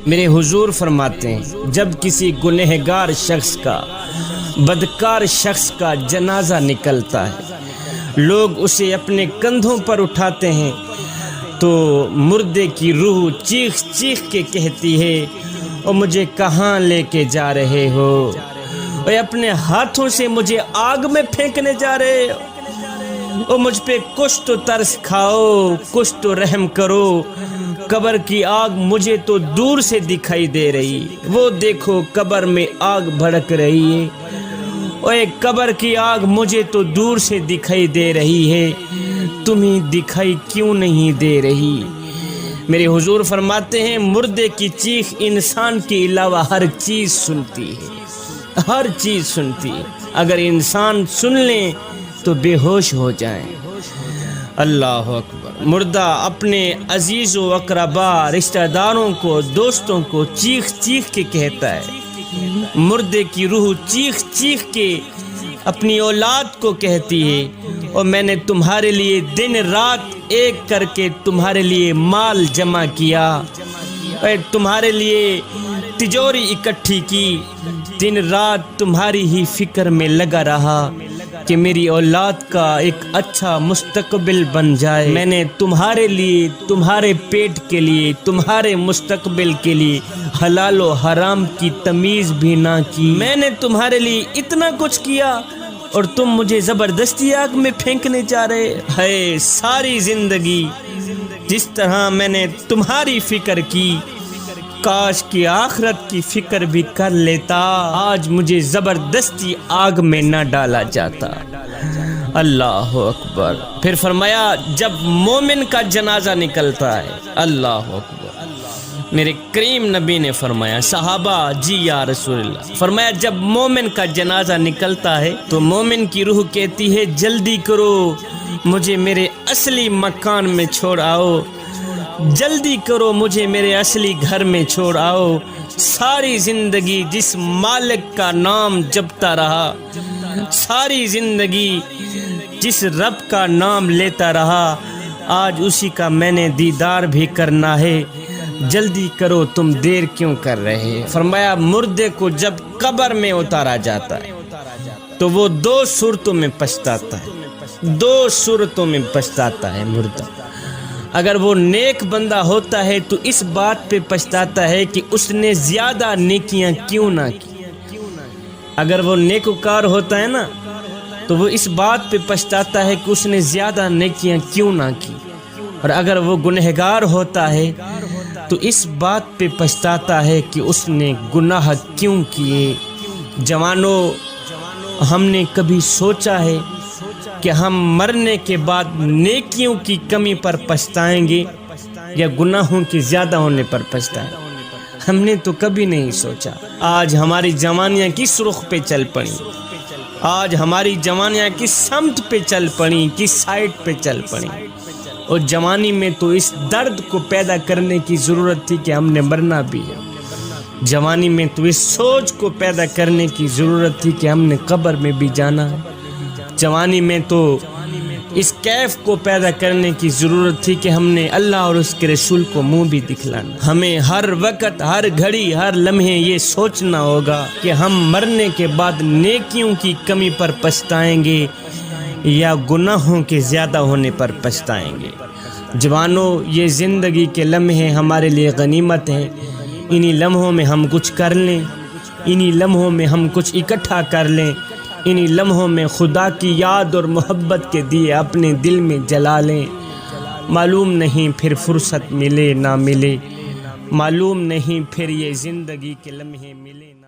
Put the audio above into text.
میرے حضور فرماتے ہیں جب کسی گنہگار شخص کا، بدکار شخص کا جنازہ نکلتا ہے، لوگ اسے اپنے کندھوں پر اٹھاتے ہیں تو مردے کی روح چیخ چیخ کے کہتی ہے او مجھے کہاں لے کے جا رہے ہو، اے اپنے ہاتھوں سے مجھے آگ میں پھینکنے جا رہے ہو، او مجھ پہ کچھ تو ترس کھاؤ، کچھ تو رحم کرو، قبر کی آگ مجھے تو دور سے دکھائی دے رہی، وہ دیکھو قبر میں آگ بھڑک رہی ہے، اوے قبر کی آگ مجھے تو دور سے دکھائی دے رہی ہے، تمہیں دکھائی کیوں نہیں دے رہی؟ میرے حضور فرماتے ہیں مردے کی چیخ انسان کے علاوہ ہر چیز سنتی ہے، ہر چیز سنتی ہے، اگر انسان سن لیں تو بے ہوش ہو جائیں۔ اللہ اکبر۔ مردہ اپنے عزیز و اقربا، رشتہ داروں کو، دوستوں کو چیخ چیخ کے کہتا ہے، مردے کی روح چیخ چیخ کے اپنی اولاد کو کہتی ہے اور میں نے تمہارے لیے دن رات ایک کر کے تمہارے لیے مال جمع کیا اور تمہارے لیے تجوری اکٹھی کی، دن رات تمہاری ہی فکر میں لگا رہا کہ میری اولاد کا ایک اچھا مستقبل بن جائے، میں نے تمہارے لیے، تمہارے پیٹ کے لیے، تمہارے مستقبل کے لیے حلال و حرام کی تمیز بھی نہ کی، میں نے تمہارے لیے اتنا کچھ کیا اور تم مجھے زبردستی آگ میں پھینکنے جا رہے ہے۔ ساری زندگی جس طرح میں نے تمہاری فکر کی، کاش کی آخرت کی فکر بھی کر لیتا، آج مجھے زبردستی آگ میں نہ ڈالا جاتا۔ اللہ اکبر۔ پھر فرمایا جب مومن کا جنازہ نکلتا ہے، اللہ اکبر، میرے کریم نبی نے فرمایا صحابہ جی یا رسول اللہ، فرمایا جب مومن کا جنازہ نکلتا ہے تو مومن کی روح کہتی ہے جلدی کرو مجھے میرے اصلی مکان میں چھوڑ آؤ، جلدی کرو مجھے میرے اصلی گھر میں چھوڑ آؤ، ساری زندگی جس مالک کا نام جپتا رہا، ساری زندگی جس رب کا نام لیتا رہا، آج اسی کا میں نے دیدار بھی کرنا ہے، جلدی کرو تم دیر کیوں کر رہے؟ فرمایا مردے کو جب قبر میں اتارا جاتا ہے تو وہ دو صورتوں میں پچھتاتا ہے، دو صورتوں میں پچھتاتا ہے مردہ۔ اگر وہ نیک بندہ ہوتا ہے تو اس بات پہ پچھتاتا ہے کہ اس نے زیادہ نیکیاں کیوں نہ کی، اگر وہ نیکوکار ہوتا ہے نا تو وہ اس بات پہ پچھتاتا ہے کہ اس نے زیادہ نیکیاں کیوں نہ کی، اور اگر وہ گنہگار ہوتا ہے تو اس بات پہ پچھتاتا ہے کہ اس نے گناہ کیوں کیے۔ جوانوں، ہم نے کبھی سوچا ہے کہ ہم مرنے کے بعد نیکیوں کی کمی پر پچھتائیں گے یا گناہوں کے زیادہ ہونے پر پچھتائیں گے؟ ہم نے تو کبھی نہیں سوچا۔ آج ہماری جوانیاں کس رخ پہ چل پڑیں، آج ہماری جوانیاں کس سمت پہ چل پڑیں، کس سائٹ پہ چل پڑیں، اور جوانی میں تو اس درد کو پیدا کرنے کی ضرورت تھی کہ ہم نے مرنا بھی ہے، جوانی میں تو اس سوچ کو پیدا کرنے کی ضرورت تھی کہ ہم نے قبر میں بھی جانا ہے، جوانی میں تو اس کیف کو پیدا کرنے کی ضرورت تھی کہ ہم نے اللہ اور اس کے رسول کو منہ بھی دکھلانا۔ ہمیں ہر وقت، ہر گھڑی، ہر لمحے یہ سوچنا ہوگا کہ ہم مرنے کے بعد نیکیوں کی کمی پر پچھتائیں گے یا گناہوں کے زیادہ ہونے پر پچھتائیں گے۔ جوانوں، یہ زندگی کے لمحے ہمارے لیے غنیمت ہیں، انہی لمحوں میں ہم کچھ کر لیں، انہی لمحوں میں ہم کچھ اکٹھا کر لیں، انہی لمحوں میں خدا کی یاد اور محبت کے دیے اپنے دل میں جلا لیں، معلوم نہیں پھر فرصت ملے نہ ملے، معلوم نہیں پھر یہ زندگی کے لمحے ملے نہ